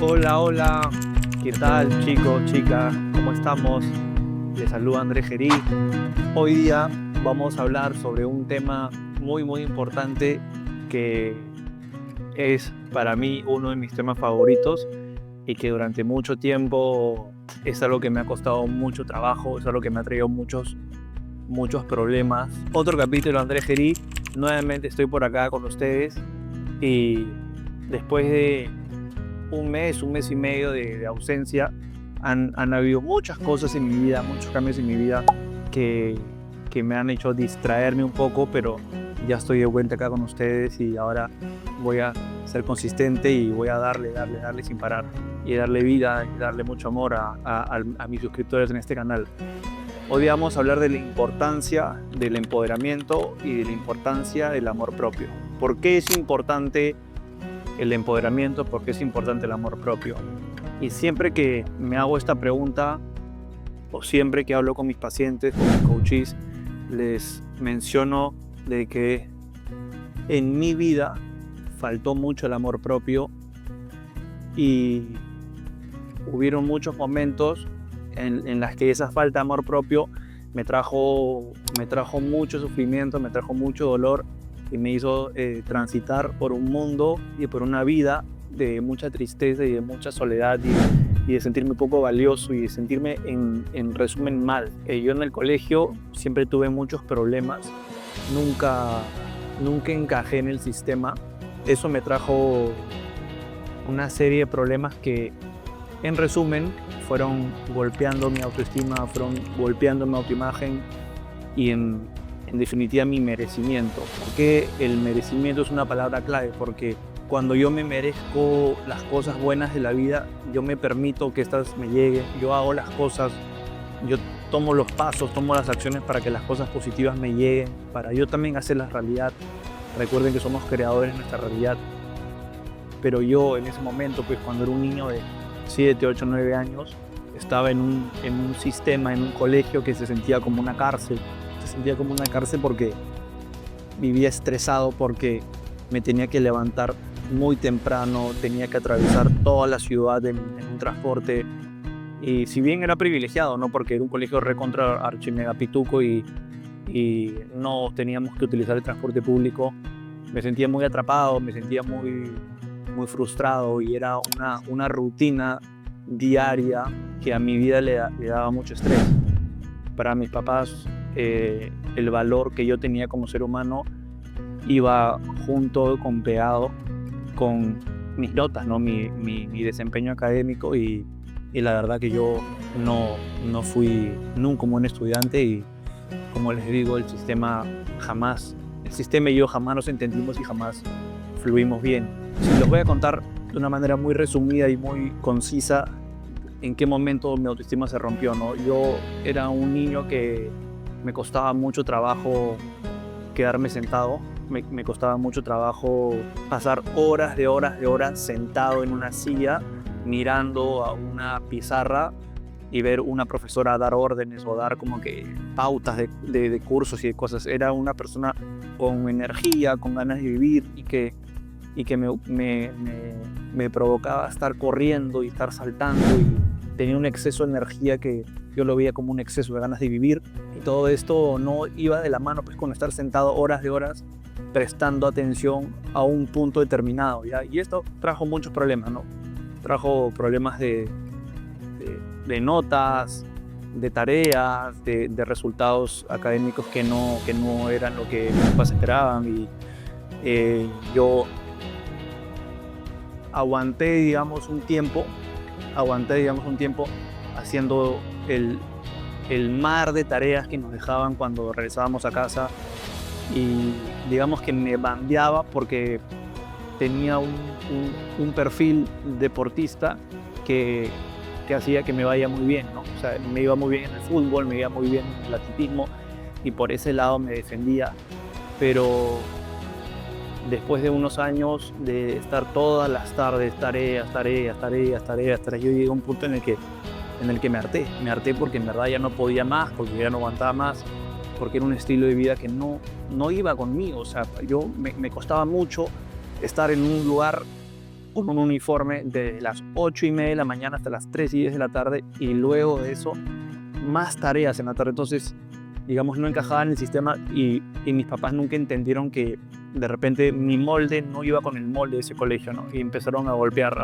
Hola, hola, ¿qué tal chicos, chicas? ¿Cómo estamos? Les saluda Andrés Gerí. Hoy día vamos a hablar sobre un tema muy importante que es para mí uno de mis temas favoritos y que durante mucho tiempo es algo que me ha costado mucho trabajo, es algo que me ha traído muchos problemas. Otro capítulo, Andrés Gerí. Nuevamente estoy por acá con ustedes y después de un mes y medio de ausencia, han habido muchas cosas en mi vida, muchos cambios en mi vida que, que me han hecho distraerme un poco, pero ya estoy de vuelta acá con ustedes y ahora voy a ser consistente y voy a darle sin parar y darle vida y darle mucho amor a mis suscriptores en este canal. Hoy vamos a hablar de la importancia del empoderamiento y de la importancia del amor propio. ¿Por qué es importante el empoderamiento? ¿Por qué es importante el amor propio? Y siempre que me hago esta pregunta, o siempre que hablo con mis pacientes, con mis coaches, les menciono de que en mi vida faltó mucho el amor propio y hubieron muchos momentos en las que esa falta de amor propio me trajo mucho sufrimiento, me trajo mucho dolor y me hizo transitar por un mundo y por una vida de mucha tristeza y de mucha soledad y de sentirme poco valioso y de sentirme en resumen mal. Yo en el colegio siempre tuve muchos problemas, nunca encajé en el sistema. Eso me trajo una serie de problemas que, en resumen, fueron golpeando mi autoestima, fueron golpeando mi autoimagen y en definitiva mi merecimiento. Porque el merecimiento es una palabra clave, porque cuando yo me merezco las cosas buenas de la vida, yo me permito que estas me lleguen, yo hago las cosas, yo tomo los pasos, tomo las acciones para que las cosas positivas me lleguen, para yo también hacerlas realidad. Recuerden que somos creadores de nuestra realidad. Pero yo en ese momento, pues cuando era un niño de 7, 8, 9 años, estaba en un sistema, en un colegio que se sentía como una cárcel. Se sentía como una cárcel porque vivía estresado, porque me tenía que levantar muy temprano, tenía que atravesar toda la ciudad en un transporte. Y si bien era privilegiado, ¿no? Porque era un colegio recontra archi mega pituco y no teníamos que utilizar el transporte público, me sentía muy atrapado, me sentía muy frustrado y era una rutina diaria que a mi vida le daba mucho estrés. Para mis papás, el valor que yo tenía como ser humano iba pegado con mis notas, ¿no? mi desempeño académico y la verdad que yo no fui nunca un buen estudiante y, como les digo, el sistema y yo jamás nos entendimos y jamás fluimos bien. Si los voy a contar de una manera muy resumida y muy concisa en qué momento mi autoestima se rompió, ¿no? Yo era un niño que me costaba mucho trabajo quedarme sentado, me costaba mucho trabajo pasar horas de horas sentado en una silla mirando a una pizarra y ver una profesora dar órdenes o dar como que pautas de cursos y de cosas. Era una persona con energía, con ganas de vivir y que me provocaba estar corriendo y estar saltando y tenía un exceso de energía que yo lo veía como un exceso de ganas de vivir, y todo esto no iba de la mano pues con estar sentado horas de horas prestando atención a un punto determinado, ¿ya? Y esto trajo muchos problemas, ¿no? Trajo problemas de notas, de tareas, de resultados académicos que no eran lo que mis papás esperaban y yo aguanté, digamos, un tiempo haciendo el mar de tareas que nos dejaban cuando regresábamos a casa y digamos que me bandeaba porque tenía un perfil deportista que hacía que me vaya muy bien, ¿no? O sea, me iba muy bien en el fútbol, me iba muy bien en el atletismo y por ese lado me defendía, pero después de unos años de estar todas las tardes, tareas, yo llegué a un punto en el que me harté porque en verdad ya no podía más, porque ya no aguantaba más, porque era un estilo de vida que no iba conmigo. O sea, me costaba mucho estar en un lugar con un uniforme de las 8:30 de la mañana hasta las 3:10 de la tarde, y luego de eso más tareas en la tarde. Entonces, digamos, no encajaba en el sistema, y mis papás nunca entendieron que de repente mi molde no iba con el molde de ese colegio, ¿no? Y empezaron a golpear,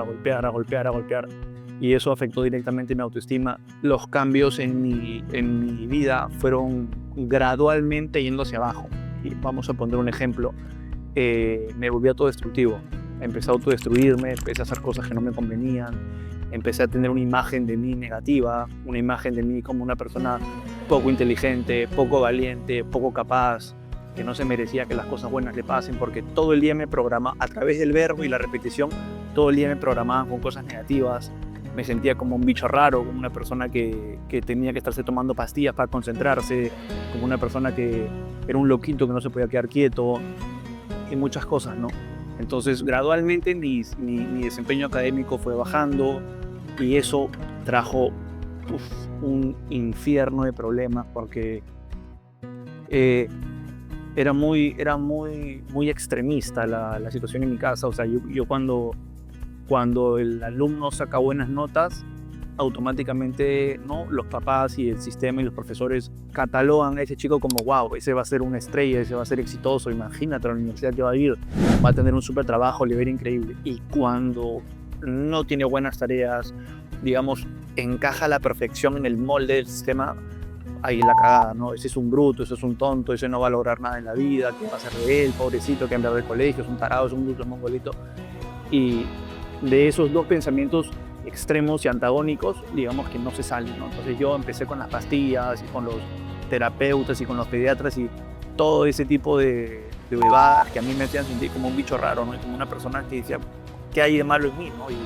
y eso afectó directamente mi autoestima. Los cambios en mi vida fueron gradualmente yendo hacia abajo. Y vamos a poner un ejemplo. Me volví autodestructivo. Empecé a autodestruirme, empecé a hacer cosas que no me convenían, empecé a tener una imagen de mí negativa, una imagen de mí como una persona poco inteligente, poco valiente, poco capaz, que no se merecía que las cosas buenas le pasen, porque todo el día me programa, a través del verbo y la repetición, todo el día me programaban con cosas negativas. Me sentía como un bicho raro, como una persona que tenía que estarse tomando pastillas para concentrarse, como una persona que era un loquito que no se podía quedar quieto, y muchas cosas, ¿no? Entonces, gradualmente mi desempeño académico fue bajando, y eso trajo un infierno de problemas, porque era muy extremista la situación en mi casa. O sea, yo cuando el alumno saca buenas notas, automáticamente, ¿no?, los papás y el sistema y los profesores catalogan a ese chico como wow, ese va a ser una estrella, ese va a ser exitoso, imagínate a la universidad que va a ir, va a tener un súper trabajo, le va a ir increíble. Y cuando no tiene buenas tareas, digamos, encaja a la perfección en el molde del sistema, ahí la cagada, ¿no? Ese es un bruto, ese es un tonto, ese no va a lograr nada en la vida, ¿qué va a hacer de él? Pobrecito, que anda del colegio, es un tarado, es un bruto, es un mongolito. Y de esos dos pensamientos extremos y antagónicos, digamos que no se salen, ¿no? Entonces yo empecé con las pastillas y con los terapeutas y con los pediatras y todo ese tipo de huevadas que a mí me hacían sentir como un bicho raro, ¿no? Y como una persona que decía, ¿qué hay de malo en mí, ¿no? Y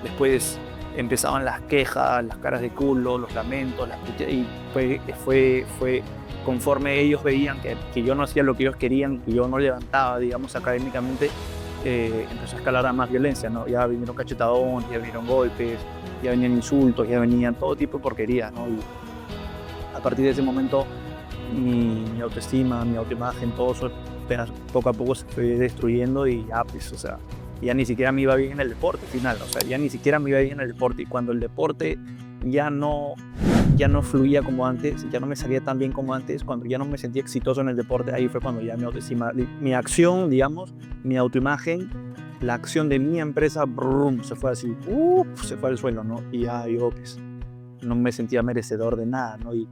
después empezaban las quejas, las caras de culo, los lamentos, y fue conforme ellos veían que yo no hacía lo que ellos querían, que yo no levantaba, digamos, académicamente, empezó a escalar a más violencia, ¿no? Ya vinieron cachetadones, ya vinieron golpes, ya venían insultos, ya venían todo tipo de porquerías, ¿no? Y a partir de ese momento mi autoestima, mi autoimagen, todo eso apenas poco a poco se fue destruyendo, y ya, pues, o sea, ya ni siquiera me iba bien en el deporte al final, o sea, ya ni siquiera me iba bien en el deporte, y cuando el deporte ya no fluía como antes, ya no me salía tan bien como antes, cuando ya no me sentía exitoso en el deporte, ahí fue cuando ya mi autoestima, mi acción, digamos, mi autoimagen, la acción de mi empresa, brum, se fue así, se fue al suelo, ¿no? Y ya yo, pues, no me sentía merecedor de nada, ¿no? Y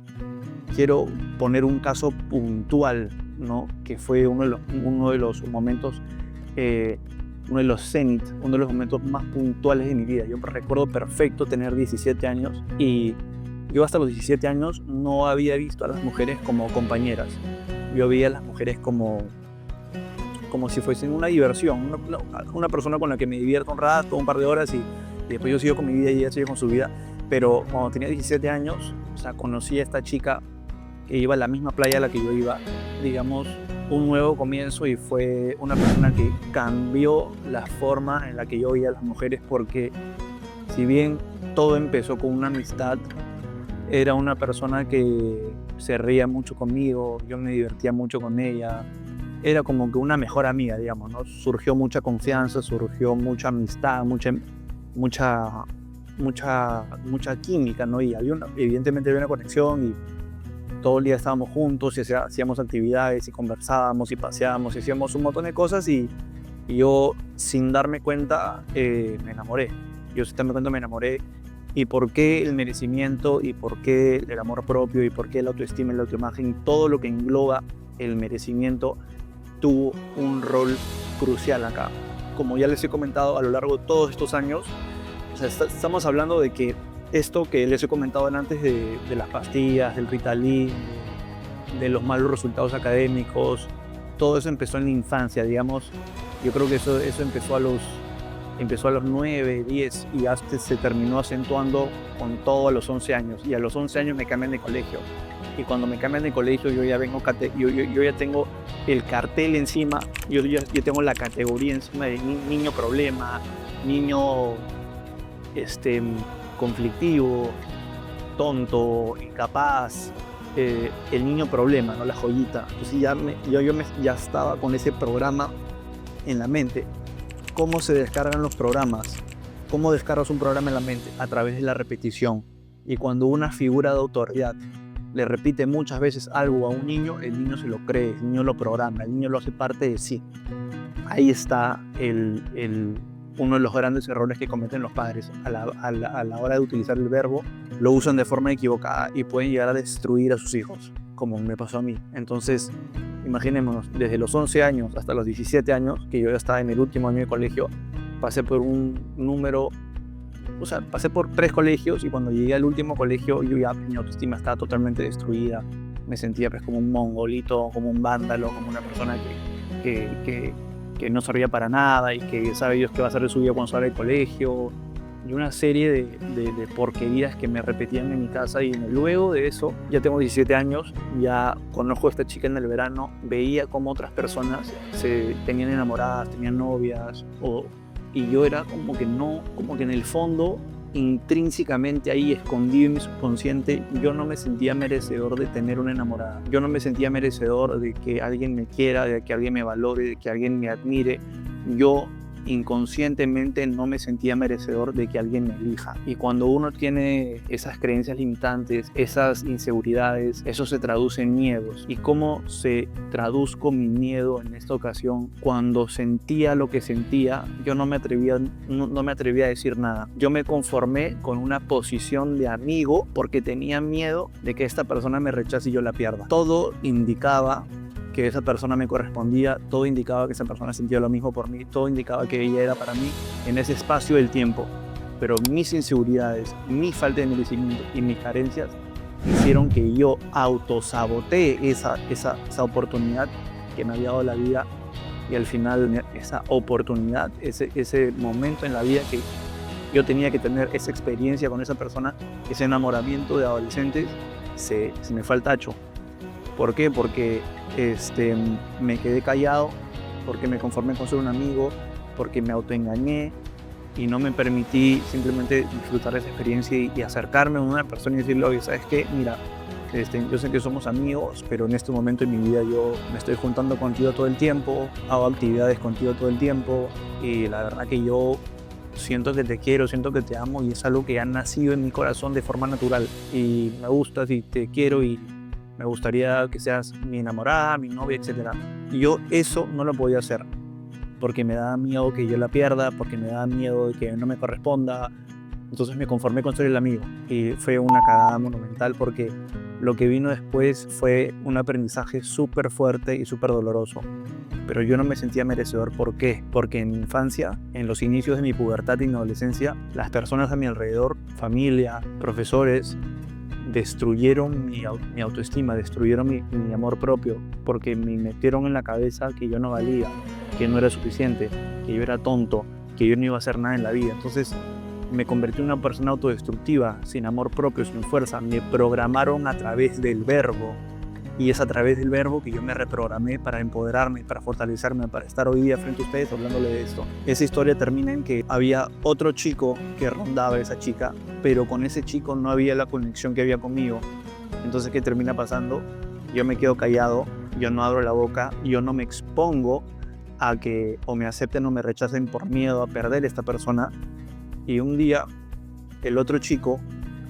quiero poner un caso puntual, ¿no? Que fue uno de los momentos, uno de los cenit, uno de los momentos más puntuales de mi vida. Yo me recuerdo perfecto tener 17 años, y yo hasta los 17 años no había visto a las mujeres como compañeras. Yo veía a las mujeres como si fuesen una diversión, una persona con la que me divierto un rato, un par de horas, y después yo sigo con mi vida y ella sigue con su vida. Pero cuando tenía 17 años, o sea, conocí a esta chica que iba a la misma playa a la que yo iba, digamos, un nuevo comienzo, y fue una persona que cambió la forma en la que yo veía a las mujeres, porque si bien todo empezó con una amistad, era una persona que se reía mucho conmigo, yo me divertía mucho con ella, era como que una mejor amiga, digamos, ¿no? Surgió mucha confianza, surgió mucha amistad, mucha química, ¿no? Y evidentemente había una conexión, y todo el día estábamos juntos y hacíamos actividades y conversábamos y paseábamos y hacíamos un montón de cosas, y yo, sin darme cuenta, me enamoré. ¿Y por qué el merecimiento? ¿Y por qué el amor propio? ¿Y por qué la autoestima y la autoimagen? Todo lo que engloba el merecimiento tuvo un rol crucial acá. Como ya les he comentado a lo largo de todos estos años, o sea, estamos hablando de que esto que les he comentado antes de las pastillas, del Ritalin, de los malos resultados académicos, todo eso empezó en la infancia, digamos. Yo creo que eso empezó a los 9, 10, y hasta se terminó acentuando con todo a los 11 años. Y a los 11 años me cambian de colegio. Y cuando me cambian de colegio, yo ya tengo el cartel encima, yo tengo la categoría encima de niño problema, niño conflictivo, tonto, incapaz, el niño problema, ¿no? La joyita. Entonces ya estaba con ese programa en la mente. ¿Cómo se descargan los programas? ¿Cómo descargas un programa en la mente? A través de la repetición. Y cuando una figura de autoridad le repite muchas veces algo a un niño, el niño se lo cree, el niño lo programa, el niño lo hace parte de sí. Ahí está uno de los grandes errores que cometen los padres. A la hora de utilizar el verbo, lo usan de forma equivocada y pueden llegar a destruir a sus hijos, como me pasó a mí. Entonces, imaginémonos, desde los 11 años hasta los 17 años, que yo ya estaba en el último año de colegio, pasé por pasé por 3 colegios, y cuando llegué al último colegio, mi autoestima estaba totalmente destruida. Me sentía pues como un mongolito, como un vándalo, como una persona que no servía para nada y que sabe Dios qué va a hacer de su vida cuando sale del colegio. Y una serie de porquerías que me repetían en mi casa. Y luego de eso, ya tengo 17 años, ya conozco a esta chica en el verano, veía cómo otras personas se tenían enamoradas, tenían novias, y yo era como que en el fondo, intrínsecamente ahí, escondido en mi subconsciente, yo no me sentía merecedor de tener una enamorada. Yo no me sentía merecedor de que alguien me quiera, de que alguien me valore, de que alguien me admire. Yo inconscientemente no me sentía merecedor de que alguien me elija. Y cuando uno tiene esas creencias limitantes, esas inseguridades, eso se traduce en miedos. ¿Y cómo se traduzco mi miedo en esta ocasión? Cuando sentía lo que sentía, yo no me atrevía a decir nada. Yo me conformé con una posición de amigo porque tenía miedo de que esta persona me rechace y yo la pierda. Todo indicaba que esa persona me correspondía, todo indicaba que esa persona sentía lo mismo por mí, todo indicaba que ella era para mí en ese espacio del tiempo. Pero mis inseguridades, mi falta de merecimiento y mis carencias hicieron que yo autosaboteé esa oportunidad que me había dado la vida. Y al final, esa oportunidad, ese momento en la vida que yo tenía que tener, esa experiencia con esa persona, ese enamoramiento de adolescentes, se me fue al tacho. ¿Por qué? Porque me quedé callado, porque me conformé con ser un amigo, porque me autoengañé y no me permití simplemente disfrutar de esa experiencia y acercarme a una persona y decirle: oye, ¿sabes qué? Mira, yo sé que somos amigos, pero en este momento de mi vida yo me estoy juntando contigo todo el tiempo, hago actividades contigo todo el tiempo, y la verdad que yo siento que te quiero, siento que te amo, y es algo que ha nacido en mi corazón de forma natural, y me gustas y te quiero y me gustaría que seas mi enamorada, mi novia, etc. Y yo eso no lo podía hacer porque me daba miedo que yo la pierda, porque me daba miedo de que no me corresponda. Entonces me conformé con ser el amigo, y fue una cagada monumental, porque lo que vino después fue un aprendizaje súper fuerte y súper doloroso. Pero yo no me sentía merecedor. ¿Por qué? Porque en mi infancia, en los inicios de mi pubertad y mi adolescencia, las personas a mi alrededor, familia, profesores, destruyeron mi autoestima, destruyeron mi amor propio, porque me metieron en la cabeza que yo no valía, que no era suficiente, que yo era tonto, que yo no iba a hacer nada en la vida. Entonces me convertí en una persona autodestructiva, sin amor propio, sin fuerza. Me programaron a través del verbo, y es a través del verbo que yo me reprogramé para empoderarme, para fortalecerme, para estar hoy día frente a ustedes hablándole de esto. Esa historia termina en que había otro chico que rondaba a esa chica, pero con ese chico no había la conexión que había conmigo. Entonces, ¿qué termina pasando? Yo me quedo callado, yo no abro la boca, yo no me expongo a que o me acepten o me rechacen por miedo a perder a esta persona. Y un día, el otro chico,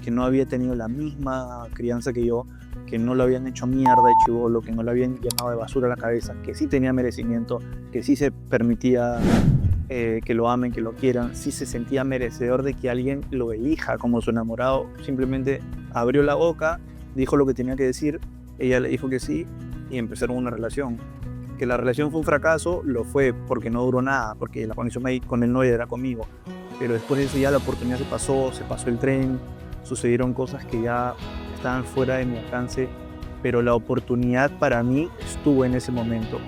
que no había tenido la misma crianza que yo, que no lo habían hecho mierda de chibolo, que no lo habían llenado de basura a la cabeza, que sí tenía merecimiento, que sí se permitía que lo amen, que lo quieran, sí se sentía merecedor de que alguien lo elija como su enamorado. Simplemente abrió la boca, dijo lo que tenía que decir, ella le dijo que sí, y empezaron una relación. Que la relación fue un fracaso, lo fue, porque no duró nada, porque la conexión con él no era conmigo. Pero después de eso ya la oportunidad se pasó el tren, sucedieron cosas que ya estaban fuera de mi alcance, pero la oportunidad para mí estuvo en ese momento.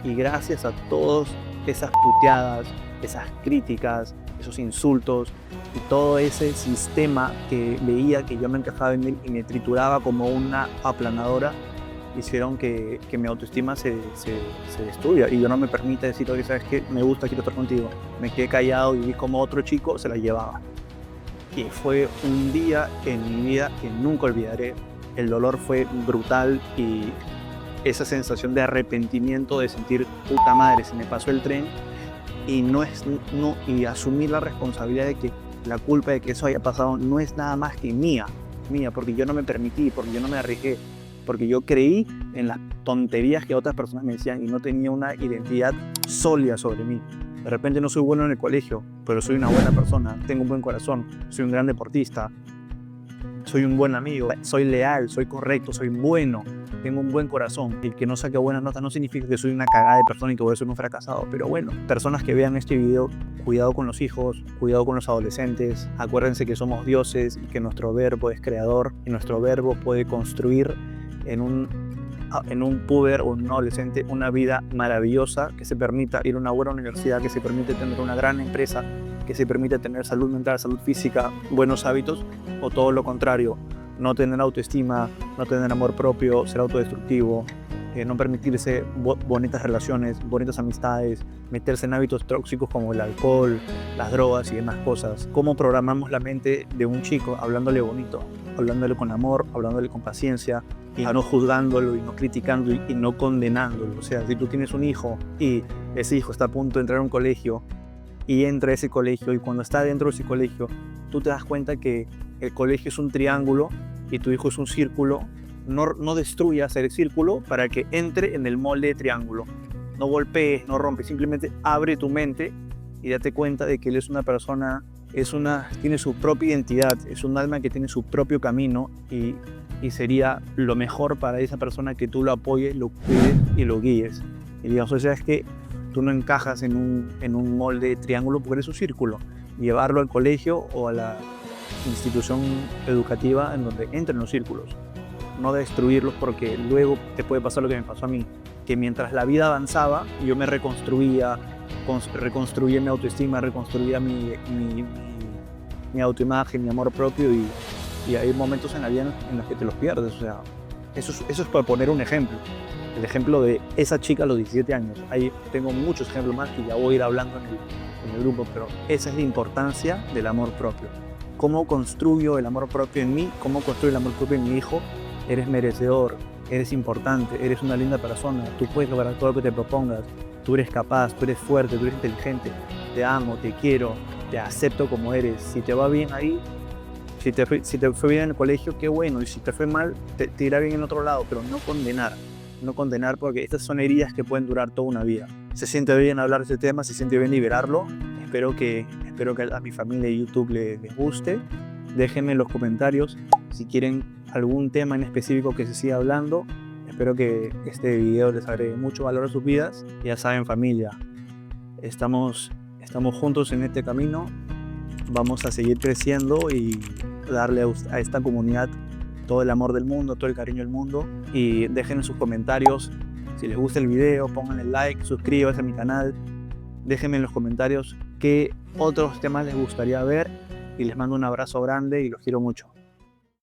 Y gracias a todas esas puteadas, esas críticas, esos insultos y todo ese sistema que veía que yo me encajaba en él y me trituraba como una aplanadora, hicieron que mi autoestima se destruya y yo no me permita decir: oye, ¿sabes qué? Me gusta, quiero estar contigo. Me quedé callado y vi como otro chico se la llevaba. Y fue un día en mi vida que nunca olvidaré. El dolor fue brutal, y esa sensación de arrepentimiento, de sentir: puta madre, se me pasó el tren, y asumir la responsabilidad de que la culpa de que eso haya pasado no es nada más que mía, porque yo no me permití, porque yo no me arriesgué, porque yo creí en las tonterías que otras personas me decían y no tenía una identidad sólida sobre mí. De repente no soy bueno en el colegio, pero soy una buena persona, tengo un buen corazón, soy un gran deportista, soy un buen amigo, soy leal, soy correcto, soy bueno, tengo un buen corazón. El que no saque buenas notas no significa que soy una cagada de persona y que voy a ser un fracasado. Pero bueno, personas que vean este video, cuidado con los hijos, cuidado con los adolescentes. Acuérdense que somos dioses y que nuestro verbo es creador y nuestro verbo puede construir en un puber o un adolescente una vida maravillosa, que se permita ir a una buena universidad, que se permite tener una gran empresa, que se permite tener salud mental, salud física, buenos hábitos, o todo lo contrario, no tener autoestima, no tener amor propio, ser autodestructivo, no permitirse bonitas relaciones, bonitas amistades, meterse en hábitos tóxicos como el alcohol, las drogas y demás cosas. ¿Cómo programamos la mente de un chico? Hablándole bonito, hablándole con amor, hablándole con paciencia, y no juzgándolo y no criticándolo y no condenándolo. O sea, si tú tienes un hijo y ese hijo está a punto de entrar a un colegio y entra a ese colegio, y cuando está dentro de ese colegio tú te das cuenta que el colegio es un triángulo y tu hijo es un círculo, no destruyas el círculo para que entre en el molde de triángulo. No golpees, no rompes, simplemente abre tu mente y date cuenta de que él es una persona, tiene su propia identidad, es un alma que tiene su propio camino, y sería lo mejor para esa persona que tú lo apoyes, lo cuides y lo guíes. Y digas, o sea, es que tú no encajas en un molde de triángulo porque eres un círculo. Llevarlo al colegio o a la institución educativa en donde entren los círculos. No destruirlos, porque luego te puede pasar lo que me pasó a mí, que mientras la vida avanzaba yo me reconstruía mi autoestima, reconstruía mi autoimagen, mi amor propio, y hay momentos en la vida en los que te los pierdes. O sea, eso es para poner un ejemplo. El ejemplo de esa chica a los 17 años. Ahí tengo muchos ejemplos más que ya voy a ir hablando en el grupo, pero esa es la importancia del amor propio. ¿Cómo construyo el amor propio en mí? ¿Cómo construyo el amor propio en mi hijo? Eres merecedor, eres importante, eres una linda persona, tú puedes lograr todo lo que te propongas, tú eres capaz, tú eres fuerte, tú eres inteligente, te amo, te quiero, te acepto como eres. Si te va bien ahí, si te fue bien en el colegio, qué bueno, y si te fue mal, te irá bien en otro lado, pero no condenar, porque estas son heridas que pueden durar toda una vida. Se siente bien hablar de este tema, se siente bien liberarlo. Espero que a mi familia de YouTube les guste. Déjenme en los comentarios si quieren algún tema en específico que se siga hablando. Espero que este video les agregue mucho valor a sus vidas. Ya saben, familia, estamos juntos en este camino. Vamos a seguir creciendo y darle a esta comunidad todo el amor del mundo, todo el cariño del mundo. Y dejen en sus comentarios si les gusta el video, pónganle like, suscríbanse a mi canal. Déjenme en los comentarios qué otros temas les gustaría ver, y les mando un abrazo grande y los quiero mucho.